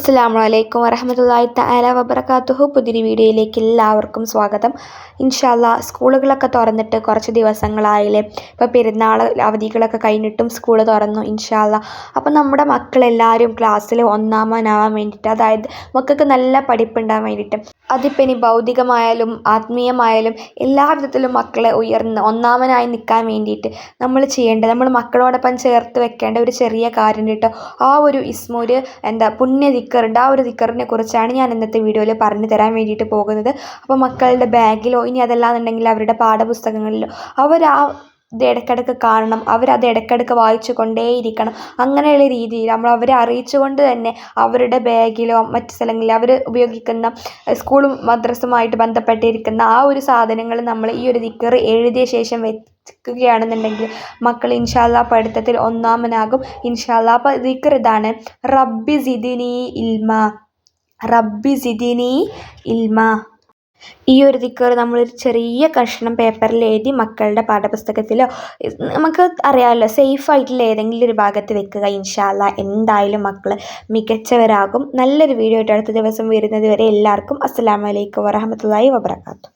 അസ്സലാമു അലൈക്കും വറഹ്മത്തുള്ളാഹി തആല വബറകാതുഹു. പുതിയൊരു വീഡിയോയിലേക്ക് എല്ലാവർക്കും സ്വാഗതം. ഇൻഷാ അല്ലാഹ് സ്കൂളുകളൊക്കെ തുറന്നിട്ട് കുറച്ച് ദിവസങ്ങളായില്ലേ. ഇപ്പോൾ പെരുന്നാൾ അവധികളൊക്കെ കഴിഞ്ഞിട്ടും സ്കൂൾ തുറന്നു ഇൻഷാ അല്ലാഹ്. അപ്പോൾ നമ്മുടെ മക്കളെല്ലാവരും ക്ലാസ്സിൽ ഒന്നാമനാവാൻ വേണ്ടിയിട്ട്, അതായത് മക്കൾക്ക് നല്ല പഠിപ്പുണ്ടാകാൻ വേണ്ടിയിട്ട്, അതിപ്പോൾ ഇനി ഭൗതികമായാലും ആത്മീയമായാലും എല്ലാ വിധത്തിലും മക്കളെ ഉയർന്ന് ഒന്നാമനായി നിൽക്കാൻ വേണ്ടിയിട്ട് നമ്മൾ ചെയ്യേണ്ടത്, നമ്മൾ മക്കളോടൊപ്പം ചേർത്ത് വെക്കേണ്ട ഒരു ചെറിയ കാര്യം കേട്ടോ. ആ ഒരു ഒരു പുണ്യ ദിക്കറുണ്ട്. ആ ഒരു ദിക്കറിനെ കുറിച്ചാണ് ഞാൻ ഇന്നത്തെ വീഡിയോയിൽ പറഞ്ഞു തരാൻ വേണ്ടിയിട്ട് പോകുന്നത്. അപ്പോൾ മക്കളുടെ ബാഗിലോ ഇനി അതല്ലാന്നുണ്ടെങ്കിൽ അവരുടെ പാഠപുസ്തകങ്ങളിലോ ഇത് ഇടയ്ക്കിടയ്ക്ക് കാണണം. അവരത് ഇടയ്ക്കിടയ്ക്ക് വായിച്ചു കൊണ്ടേയിരിക്കണം. അങ്ങനെയുള്ള രീതിയിൽ നമ്മൾ അവരെ അറിയിച്ചുകൊണ്ട് തന്നെ അവരുടെ ബാഗിലോ മറ്റ് സ്ഥലങ്ങളിലോ അവർ ഉപയോഗിക്കുന്ന സ്കൂളും മദ്രസുമായിട്ട് ബന്ധപ്പെട്ടിരിക്കുന്ന ആ ഒരു സാധനങ്ങൾ നമ്മൾ ഈ ഒരു ദിക്കർ എഴുതിയ ശേഷം വെക്കുകയാണെന്നുണ്ടെങ്കിൽ മക്കൾ ഇൻഷാ അല്ലാഹ് പഠിത്തത്തിൽ ഒന്നാമനാകും ഇൻഷാ അല്ലാഹ്. അപ്പോൾ ദിക്കർ ഇതാണ്: റബ്ബി സിദിനി ഇൽമ, റബ്ബി സിദിനി ഇൽമ. ഈ ഒരു ദിക്കർ നമ്മളൊരു ചെറിയ കഷ്ണം പേപ്പറിൽ എഴുതി മക്കളുടെ പാഠപുസ്തകത്തിലോ, നമുക്ക് അറിയാമല്ലോ, സേഫായിട്ടുള്ള ഏതെങ്കിലും ഒരു ഭാഗത്ത് വെക്കുക. ഇൻഷാ അല്ലാഹ് എന്തായാലും മക്കൾ മികച്ചവരാകും. നല്ലൊരു വീഡിയോ ആയിട്ട് അടുത്ത ദിവസം വരുന്നത് വരെ എല്ലാവർക്കും അസ്സലാമു അലൈക്കും വറഹ്മത്തുള്ളാഹി വബറകാതുഹു.